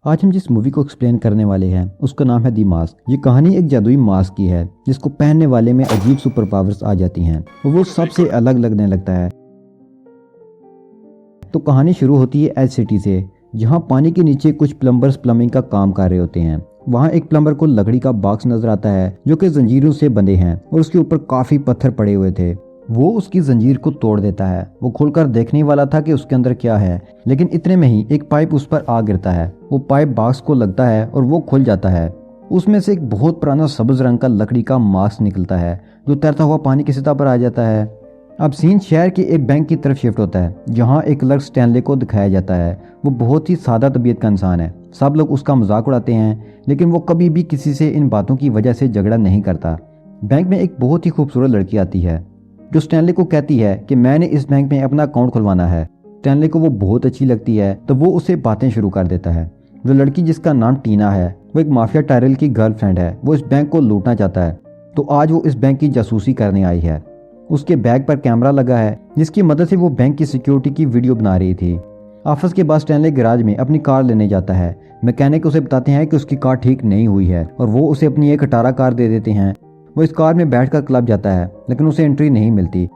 آج ہم جس مووی کو ایکسپلین کرنے والے ہیں اس کا نام ہے دی ماسک۔ یہ کہانی ایک جادوئی ماسک کی ہے جس کو پہننے والے میں عجیب سپر پاورز آ جاتی ہیں اور وہ سب سے الگ لگنے لگتا ہے۔ تو کہانی شروع ہوتی ہے ایج سٹی سے، جہاں پانی کے نیچے کچھ پلمبرز پلمبنگ کا کام کر رہے ہوتے ہیں۔ وہاں ایک پلمبر کو لکڑی کا باکس نظر آتا ہے جو کہ زنجیروں سے بندھے ہیں اور اس کے اوپر کافی پتھر پڑے ہوئے تھے۔ وہ اس کی زنجیر کو توڑ دیتا ہے۔ وہ کھول کر دیکھنے والا تھا کہ اس کے اندر کیا ہے، لیکن اتنے میں ہی ایک پائپ اس پر آ گرتا ہے۔ وہ پائپ باکس کو لگتا ہے اور وہ کھل جاتا ہے۔ اس میں سے ایک بہت پرانا سبز رنگ کا لکڑی کا ماسک نکلتا ہے جو تیرتا ہوا پانی کی سطح پر آ جاتا ہے۔ اب سین شہر کے ایک بینک کی طرف شفٹ ہوتا ہے جہاں ایک کلرک سٹینلے کو دکھایا جاتا ہے۔ وہ بہت ہی سادہ طبیعت کا انسان ہے۔ سب لوگ اس کا مذاق اڑاتے ہیں، لیکن وہ کبھی بھی کسی سے ان باتوں کی وجہ سے جھگڑا نہیں کرتا۔ بینک میں ایک بہت ہی خوبصورت لڑکی آتی ہے جو سٹینلے کو کہتی ہے کہ میں نے اس بینک میں اپنا اکاؤنٹ کھلوانا ہے۔ سٹینلے کو وہ بہت اچھی لگتی ہے تو وہ اسے باتیں شروع کر دیتا ہے۔ وہ لڑکی جس کا نام ٹینا ہے، وہ ایک مافیا ٹائرل کی گرل فرینڈ ہے۔ وہ اس بینک کو لوٹنا چاہتا ہے تو آج وہ اس بینک کی جاسوسی کرنے آئی ہے۔ اس کے بیگ پر کیمرہ لگا ہے جس کی مدد سے وہ بینک کی سیکیورٹی کی ویڈیو بنا رہی تھی۔ آفس کے بعد سٹینلے گراج میں اپنی کار لینے جاتا ہے۔ میکینک اسے بتاتے ہیں کہ اس کی کار ٹھیک نہیں ہوئی ہے اور وہ اسے اپنی ایک اٹارہ کار دے دیتے ہیں۔ وہ اس کار میں بیٹھ کر کلب جاتا ہے لیکن اسے انٹری نہیں ملتی۔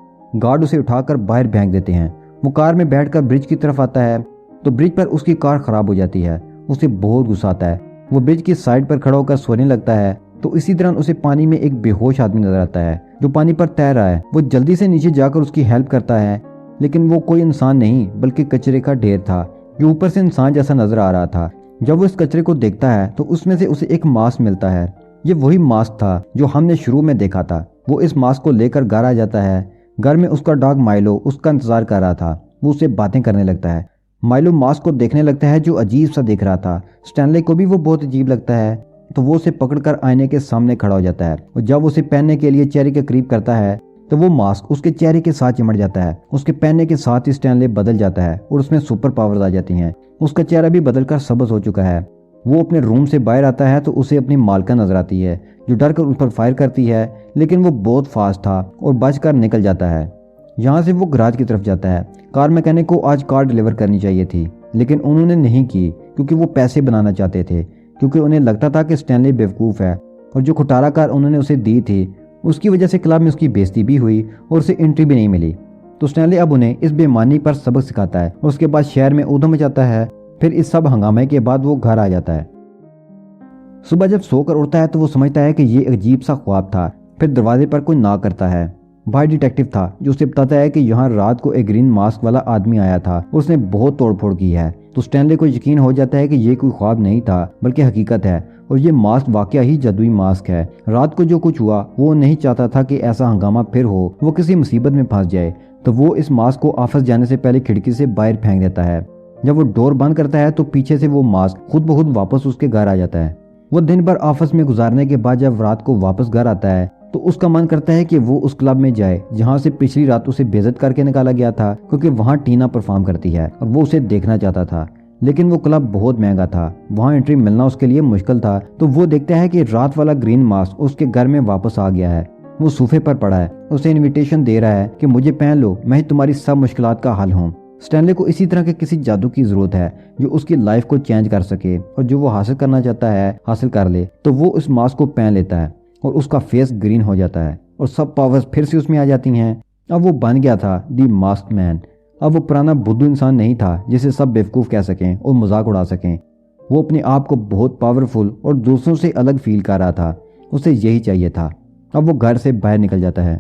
گارڈ اسے اٹھا کر باہر پھینک دیتے ہیں۔ وہ کار میں بیٹھ کر برج کی طرف آتا ہے تو برج پر اس کی کار خراب ہو جاتی ہے۔ اسے بہت غصہ آتا ہے۔ وہ برج کی سائڈ پر کھڑا ہو کر سونے لگتا ہے تو اسی طرح اسے پانی میں ایک بے ہوش آدمی نظر آتا ہے جو پانی پر تیر رہا ہے۔ وہ جلدی سے نیچے جا کر اس کی ہیلپ کرتا ہے، لیکن وہ کوئی انسان نہیں بلکہ کچرے کا ڈھیر تھا جو اوپر سے انسان جیسا نظر آ رہا تھا۔ جب وہ اس کچرے کو دیکھتا ہے تو اس میں سے اسے ایک ماسک ملتا ہے۔ یہ وہی ماسک تھا جو ہم نے شروع میں دیکھا تھا۔ وہ اس ماسک کو لے کر گھر آ جاتا ہے۔ گھر میں اس کا ڈاگ مائلو اس کا انتظار کر رہا تھا۔ وہ اسے باتیں کرنے لگتا ہے۔ مائلو ماسک کو دیکھنے لگتا ہے جو عجیب سا دیکھ رہا تھا۔ سٹینلے کو بھی وہ بہت عجیب لگتا ہے تو وہ اسے پکڑ کر آئینے کے سامنے کھڑا ہو جاتا ہے اور جب اسے پہننے کے لیے چہرے کے قریب کرتا ہے تو وہ ماسک اس کے چہرے کے ساتھ چمٹ جاتا ہے۔ اس کے پہننے کے ساتھ ہی سٹینلے بدل جاتا ہے اور اس میں سپر پاورز آ جاتی ہیں۔ اس کا چہرہ بھی بدل کر سبز ہو چکا ہے۔ وہ اپنے روم سے باہر آتا ہے تو اسے اپنی مالکہ نظر آتی ہے جو ڈر کر اس پر فائر کرتی ہے، لیکن وہ بہت فاسٹ تھا اور بچ کر نکل جاتا ہے۔ یہاں سے وہ گراج کی طرف جاتا ہے۔ کار میکینک کو آج کار ڈیلیور کرنی چاہیے تھی لیکن انہوں نے نہیں کی کیونکہ وہ پیسے بنانا چاہتے تھے، کیونکہ انہیں لگتا تھا کہ سٹینلے بیوقوف ہے اور جو کھٹارا کار انہوں نے اسے دی تھی اس کی وجہ سے کلب میں اس کی بےزتی بھی ہوئی اور اسے انٹری بھی نہیں ملی۔ تو سٹینلے اب انہیں اس بے ایمانی پر سبق سکھاتا ہے اور اس کے بعد شہر میں ادھم مچاتا ہے۔ پھر اس سب ہنگامے کے بعد وہ گھر آ جاتا ہے۔ صبح جب سو کر اٹھتا ہے تو وہ سمجھتا ہے کہ یہ عجیب سا خواب تھا۔ پھر دروازے پر کوئی ناک کرتا ہے۔ بھائی ڈیٹیکٹیو تھا جو اسے بتاتا ہے کہ یہاں رات کو ایک گرین ماسک والا آدمی آیا تھا اور اس نے بہت توڑ پھوڑ کی ہے۔ تو سٹینلے کو یقین ہو جاتا ہے کہ یہ کوئی خواب نہیں تھا بلکہ حقیقت ہے اور یہ ماسک واقعہ ہی جادوئی ماسک ہے۔ رات کو جو کچھ ہوا وہ نہیں چاہتا تھا کہ ایسا ہنگامہ پھر ہو، وہ کسی مصیبت میں پھنس جائے، تو وہ اس ماسک کو آفس جانے سے پہلے کھڑکی سے باہر پھینک دیتا ہے۔ جب وہ ڈور بند کرتا ہے تو پیچھے سے وہ ماسک خود بخود واپس اس کے گھر آ جاتا ہے۔ وہ دن بھر آفس میں گزارنے کے بعد جب رات کو واپس گھر آتا ہے تو اس کا من کرتا ہے کہ وہ اس کلب میں جائے جہاں سے پچھلی رات اسے بے عزت کر کے نکالا گیا تھا، کیونکہ وہاں ٹینا پرفارم کرتی ہے اور وہ اسے دیکھنا چاہتا تھا، لیکن وہ کلب بہت مہنگا تھا، وہاں انٹری ملنا اس کے لیے مشکل تھا۔ تو وہ دیکھتا ہے کہ رات والا گرین ماسک اس کے گھر میں واپس آ گیا ہے۔ وہ صوفے پر پڑا ہے، اسے انویٹیشن دے رہا ہے کہ مجھے پہن لو، میں تمہاری سب مشکلات کا حل ہوں۔ سٹینلے کو اسی طرح کے کسی جادو کی ضرورت ہے جو اس کی لائف کو چینج کر سکے اور جو وہ حاصل کرنا چاہتا ہے حاصل کر لے۔ تو وہ اس ماسک کو پہن لیتا ہے اور اس کا فیس گرین ہو جاتا ہے اور سب پاورز پھر سے اس میں آ جاتی ہیں۔ اب وہ بن گیا تھا دی ماسک مین۔ اب وہ پرانا بدھو انسان نہیں تھا جسے سب بیوقوف کہہ سکیں اور مذاق اڑا سکیں۔ وہ اپنے آپ کو بہت پاورفل اور دوسروں سے الگ فیل کر رہا تھا۔ اسے یہی چاہیے تھا۔ اب وہ گھر سے باہر نکل جاتا ہے۔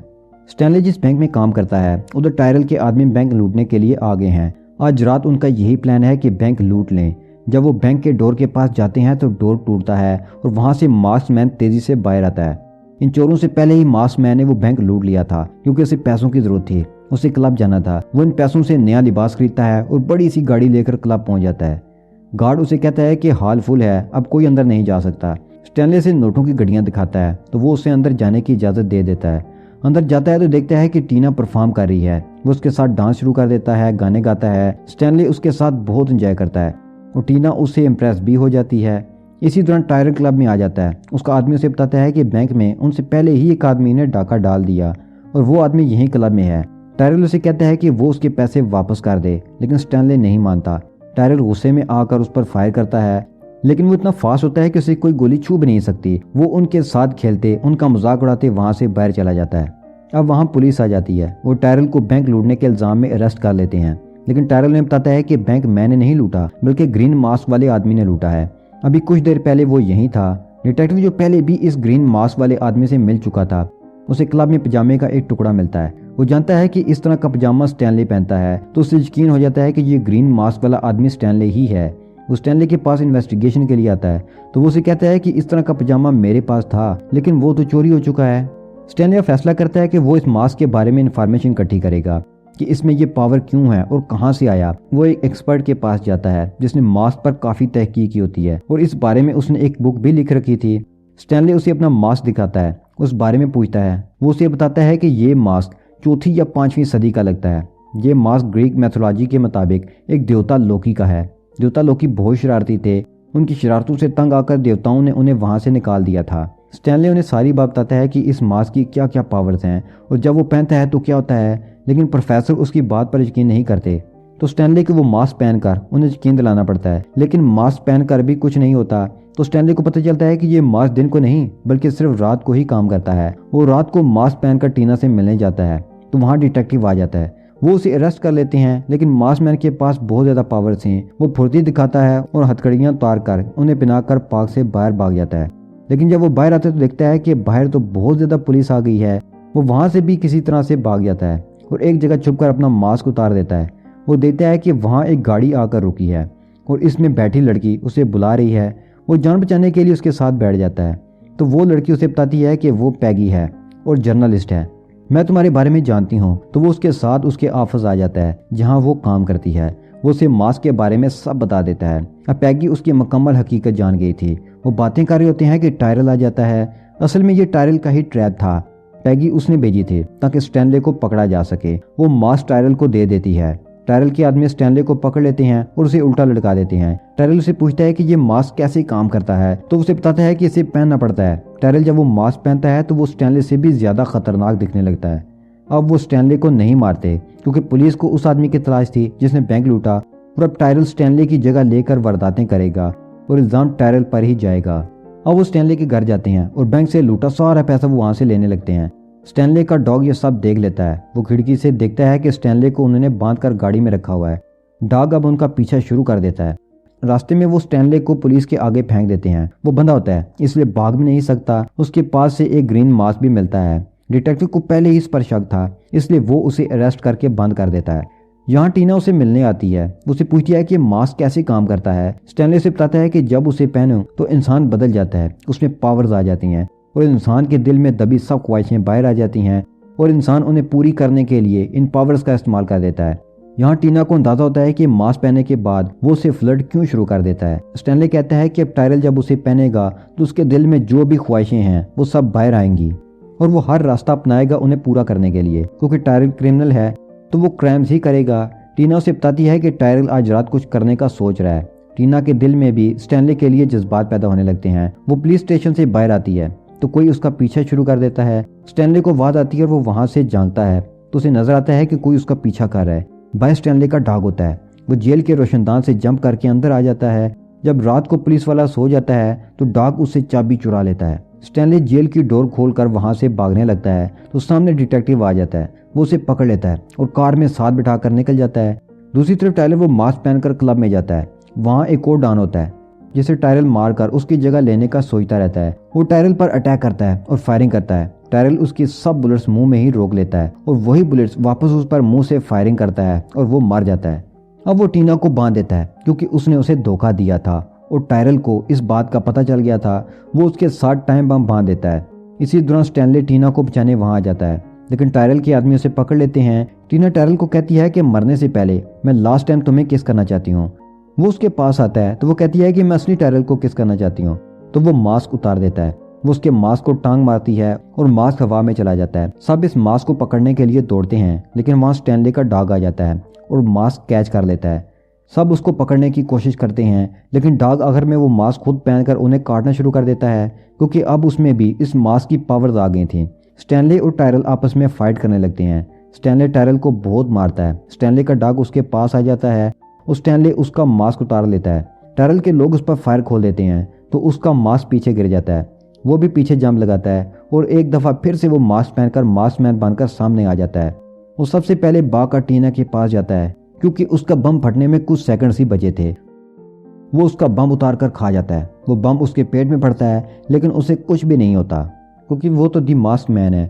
سٹینلے جس بینک میں کام کرتا ہے ادھر ٹائرل کے آدمی بینک لوٹنے کے لیے آ گئے ہیں۔ آج رات ان کا یہی پلان ہے کہ بینک لوٹ لیں۔ جب وہ بینک کے ڈور کے پاس جاتے ہیں تو ڈور ٹوٹتا ہے اور وہاں سے ماسک مین تیزی سے باہر آتا ہے۔ ان چوروں سے پہلے ہی ماسک مین نے وہ بینک لوٹ لیا تھا کیونکہ اسے پیسوں کی ضرورت تھی، اسے کلب جانا تھا۔ وہ ان پیسوں سے نیا لباس خریدتا ہے اور بڑی سی گاڑی لے کر کلب پہنچ جاتا ہے۔ گارڈ اسے کہتا ہے کہ ہال فل ہے، اب کوئی اندر نہیں جا سکتا۔ سٹینلے سے نوٹوں کی گڈیاں دکھاتا ہے تو وہ اسے اندر جانے کی اجازت دے دیتا ہے۔ اندر جاتا ہے تو دیکھتا ہے کہ ٹینا پرفارم کر رہی ہے۔ وہ اس کے ساتھ ڈانس شروع کر دیتا ہے، گانے گاتا ہے۔ سٹینلے اس کے ساتھ بہت انجوائے کرتا ہے اور ٹینا اس سے امپریس بھی ہو جاتی ہے۔ اسی دوران ٹائرل کلب میں آ جاتا ہے۔ اس کا آدمی اسے بتاتا ہے کہ بینک میں ان سے پہلے ہی ایک آدمی نے ڈاکہ ڈال دیا اور وہ آدمی یہیں کلب میں ہے۔ ٹائرل اسے کہتا ہے کہ وہ اس کے پیسے واپس کر دے، لیکن سٹینلے نہیں مانتا۔ ٹائرل غصے میں آ کر اس پر فائر کرتا ہے लेकिन वो इतना फास्ट होता है कि उसे कोई गोली छू भी नहीं सकती। वो उनके साथ खेलते, उनका मजाक उड़ाते वहाँ से बाहर चला जाता है। अब वहाँ पुलिस आ जाती है। वो टायरल को बैंक लूटने के इल्ज़ाम में अरेस्ट कर लेते हैं, लेकिन टायरल ने बताता है कि बैंक मैंने नहीं लूटा बल्कि ग्रीन मास्क वाले आदमी ने लूटा है। अभी कुछ देर पहले वो यहीं था। डिटेक्टिव जो पहले भी इस ग्रीन मास्क वाले आदमी से मिल चुका था, उसे क्लब में पजामे का एक टुकड़ा मिलता है। वो जानता है कि इस तरह का पजामा स्टैनली पहनता है, तो उसे यकीन हो जाता है कि ये ग्रीन मास्क वाला आदमी स्टैनली ही है। वो स्टैनली के पास इन्वेस्टिगेशन के लिए आता है, तो वो उसे कहता है कि इस तरह का पजामा मेरे पास था, लेकिन वो तो चोरी हो चुका है। स्टैनली फैसला करता है कि वो इस मास्क के बारे में इंफॉर्मेशन इकट्ठी करेगा कि इसमें ये पावर क्यों है और कहाँ से आया। वो एक एक्सपर्ट के पास जाता है जिसने मास्क पर काफ़ी तहकीक की होती है और इस बारे में उसने एक बुक भी लिख रखी थी। स्टैनली उसे अपना मास्क दिखाता है, उस बारे में पूछता है। वो उसे बताता है कि ये मास्क 4वीं या 5वीं सदी का लगता है। ये मास्क ग्रीक मैथोलॉजी के मुताबिक एक देवता लोकी का है। देवता लोकी बहुत शरारती थे। उनकी शरारतों से तंग आकर देवताओं ने उन्हें वहाँ से निकाल दिया था। स्टैनली उन्हें सारी बात बताता है कि इस मास्क की क्या क्या पावर्स हैं और जब वो पहनता है तो क्या होता है, लेकिन प्रोफेसर उसकी बात पर यकीन नहीं करते। तो स्टैनली को वो मास्क पहनकर उन्हें यकीन दिलाना पड़ता है, लेकिन मास्क पहनकर भी कुछ नहीं होता। तो स्टैनली को पता चलता है कि ये मास्क दिन को नहीं बल्कि सिर्फ रात को ही काम करता है। वो रात को मास्क पहनकर टीना से मिलने जाता है, तो वहाँ डिटेक्टिव आ जाता है। वो उसे अरेस्ट कर लेते हैं, लेकिन मास्क मैन के पास बहुत ज़्यादा पावर्स हैं। वो फुर्ती दिखाता है और हथकड़ियाँ उतार कर उन्हें पिनाकर पार्क से बाहर भाग जाता है। लेकिन जब वो बाहर आता है तो देखता है कि बाहर तो बहुत ज़्यादा पुलिस आ गई है। वो वहाँ से भी किसी तरह से भाग जाता है और एक जगह छुपकर अपना मास्क उतार देता है। वो देखता है कि वहाँ एक गाड़ी आकर रुकी है और इसमें बैठी लड़की उसे बुला रही है। वो जान बचाने के लिए उसके साथ बैठ जाता है। तो वो लड़की उसे बताती है कि वो पैगी है और जर्नलिस्ट है, मैं तुम्हारे बारे में जानती हूँ। तो वो उसके साथ उसके ऑफिस आ जाता है जहाँ वो काम करती है। वो उसे मास्क के बारे में सब बता देता है। अब पैगी उसकी मुकम्मल हकीकत जान गई थी। वो बातें कर रहे होते हैं कि टायरल आ जाता है। असल में ये टायरल का ही ट्रैप था। पैगी उसने भेजी थी ताकि स्टैनले को पकड़ा जा सके। वो मास्क टायरल को दे देती है। टायरल के आदमी स्टैनले को पकड़ लेते हैं और उसे उल्टा लटका देते हैं। टायरल उसे पूछता है कि ये मास्क कैसे काम करता है, तो उसे बताता है कि इसे पहनना पड़ता है। टायरल जब वो मास्क पहनता है तो वो स्टैनले से भी ज्यादा खतरनाक दिखने लगता है। अब वो स्टैनले को नहीं मारते क्योंकि पुलिस को उस आदमी की तलाश थी जिसने बैंक लूटा, और अब टायरल स्टैनले की जगह लेकर वारदातें करेगा और इल्जाम टायरल पर ही जाएगा। अब वो स्टैनले के घर जाते हैं और बैंक से लूटा सारा पैसा वो वहाँ से लेने लगते हैं। स्टैनले का डॉग ये सब देख लेता है। वो खिड़की से देखता है कि स्टैनले को उन्होंने बांधकर गाड़ी में रखा हुआ है। डॉग अब उनका पीछा शुरू कर देता है। रास्ते में वो स्टैनले को पुलिस के आगे फेंक देते हैं। वो बंधा होता है इसलिए भाग भी नहीं सकता। उसके पास से एक ग्रीन मास्क भी मिलता है। डिटेक्टिव को पहले ही इस पर शक था, इसलिए वो उसे अरेस्ट करके बंद कर देता है। यहाँ टीना उसे मिलने आती है। उसे पूछती है कि मास्क कैसे काम करता है। स्टैनले से बताता है कि जब उसे पहनो तो इंसान बदल जाता है, उसमें पावर्स आ जाती हैं और इंसान के दिल में दबी सब ख्वाहिशें बाहर आ जाती हैं और इंसान उन्हें पूरी करने के लिए इन पावर्स का इस्तेमाल कर देता है। यहाँ टीना को अंदाजा होता है कि मास्क पहनने के बाद वो उसे फ्लर्ट क्यों शुरू कर देता है। स्टैनले कहता है कि अब टायरल जब उसे पहनेगा तो उसके दिल में जो भी ख्वाहिशें हैं वो सब बाहर आएंगी और वो हर रास्ता अपनाएगा उन्हें पूरा करने के लिए, क्योंकि टायरल क्रिमिनल है तो वो क्राइम्स ही करेगा। टीना उसे बताती है कि टायरल आज रात कुछ करने का सोच रहा है। टीना के दिल में भी स्टैनले के लिए जज्बात पैदा होने लगते हैं। वो पुलिस स्टेशन से बाहर आती है तो कोई उसका पीछा शुरू कर देता है। स्टैनले को आवाज आती है और वो वहां से झांकता है तो उसे नजर आता है कि कोई उसका पीछा कर रहा है। बाहर स्टैनले का डॉग होता है। वो जेल के रोशनदान से जंप करके अंदर आ जाता है। जब रात को पुलिस वाला सो जाता है तो डॉग उससे चाबी चुरा लेता है। स्टैनले जेल की डोर खोलकर वहां से भागने लगता है तो सामने डिटेक्टिव आ जाता है। वो उसे पकड़ लेता है और कार में साथ बिठाकर निकल जाता है। दूसरी तरफ टायरल वो मास्क पहनकर क्लब में जाता है। वहाँ एक और डॉन होता है जिसे टायरल मारकर उसकी जगह लेने का सोचता रहता है। वो टायरल पर अटैक करता है और फायरिंग करता है। टायरल उसकी सब बुलेट्स मुंह में ही रोक लेता है और वही बुलेट्स वापस उस पर मुंह से फायरिंग करता है और वो मर जाता है। अब वो टीना को बांध देता है क्योंकि उसने उसे धोखा दिया था और टायरल को इस बात का पता चल गया था। वो उसके साथ टाइम बम बांध देता है। इसी दौरान स्टैनले टीना को बचाने वहां आ जाता है, लेकिन टायरल के आदमी उसे पकड़ लेते हैं। टीना टायरल को कहती है कि मरने से पहले मैं लास्ट टाइम तुम्हें किस करना चाहती हूँ। वो उसके पास आता है तो वो कहती है कि मैं असली टायरल को किस करना चाहती हूँ। तो वो मास्क उतार देता है। वो उसके मास्क को टांग मारती है और मास्क हवा में चला जाता है। सब इस मास्क को पकड़ने के लिए दौड़ते हैं, लेकिन वहाँ स्टैनले का डॉग आ जाता है और मास्क कैच कर लेता है। सब उसको पकड़ने की कोशिश करते हैं, लेकिन डॉग आखिर में वो मास्क खुद पहनकर उन्हें काटना शुरू कर देता है क्योंकि अब उसमें भी इस मास्क की पावर्स आ गई थी। स्टैनले और टायरल आपस में फाइट करने लगते हैं। स्टैनले टायरल को बहुत मारता है। स्टैनले का डॉग उसके पास आ जाता है और स्टैनले उसका मास्क उतार लेता है। टेरल के लोग उस पर फायर खोल देते हैं तो उसका मास्क पीछे गिर जाता है। वो भी पीछे जंप लगाता है और एक दफ़ा फिर से वो मास्क पहनकर मास्क मैन बनकर सामने आ जाता है। वो सबसे पहले बाग का टीना के पास जाता है क्योंकि उसका बम फटने में कुछ सेकंड्स ही बचे थे। वो उसका बम उतार कर खा जाता है। वो बम उसके पेट में पड़ता है लेकिन उसे कुछ भी नहीं होता क्योंकि वो तो दी मास्क मैन है।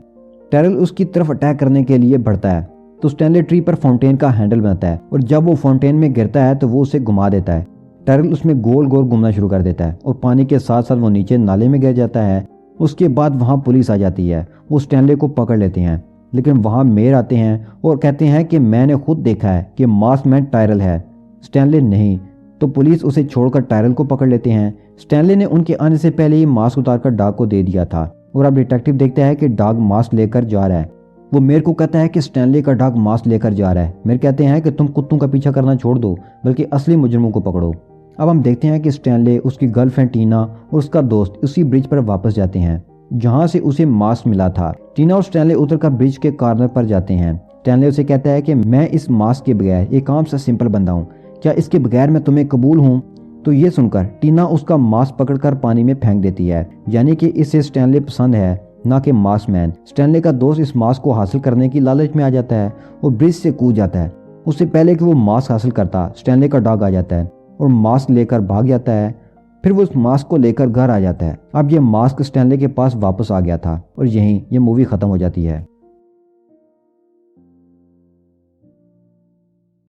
टेरल उसकी तरफ अटैक करने के लिए बढ़ता है तो स्टैनली ट्री पर फाउंटेन का हैंडल बनाता है और जब वो फाउंटेन में गिरता है तो वो उसे घुमा देता है। टेरल उसमें गोल गोल घूमना शुरू कर देता है और पानी के साथ साथ वो नीचे नाले में गिर जाता है। उसके बाद वहाँ पुलिस आ जाती है। वो स्टैनली को पकड़ लेते हैं लेकिन वहाँ मेयर आते हैं और कहते हैं कि मैंने खुद देखा है कि मास्क मैन टायरल है, स्टैनली नहीं। तो पुलिस उसे छोड़कर टायरल को पकड़ लेते हैं। स्टैनली ने उनके आने से पहले ही मास्क उतारकर डॉग को दे दिया था और अब डिटेक्टिव देखता है कि डॉग मास्क लेकर जा रहा है। वो मेयर को कहता है कि स्टैनली का डॉग मास्क लेकर जा रहा है। मेयर कहते हैं कि तुम कुत्तों का पीछा करना छोड़ दो बल्कि असली मुजरिमों को पकड़ो। अब हम देखते हैं कि स्टैनली, उसकी गर्लफ्रेंड टीना और उसका दोस्त उसी ब्रिज पर वापस जाते हैं जहां से उसे मास्क मिला था। टीना और स्टैनली उतरकर ब्रिज के कॉर्नर पर जाते हैं। स्टैनली उसे कहता है कि मैं इस मास्क के बगैर एक आम सा सिंपल बंदा हूँ, क्या इसके बगैर मैं तुम्हें कबूल हूँ? तो ये सुनकर टीना उसका मास्क पकड़कर पानी में फेंक देती है, यानी कि इसे स्टैनली पसंद है ना कि मास्क मैन। स्टैनली का दोस्त इस मास्क को हासिल करने की लालच में आ जाता है और ब्रिज से कूद जाता है। उससे पहले कि वो मास्क हासिल करता, स्टैनली का डॉग आ जाता है और मास्क लेकर भाग जाता है। फिर वो उस मास्क को लेकर घर आ जाता है। अब ये मास्क स्टैनली के पास वापस आ गया था और यहीं ये मूवी खत्म हो जाती है।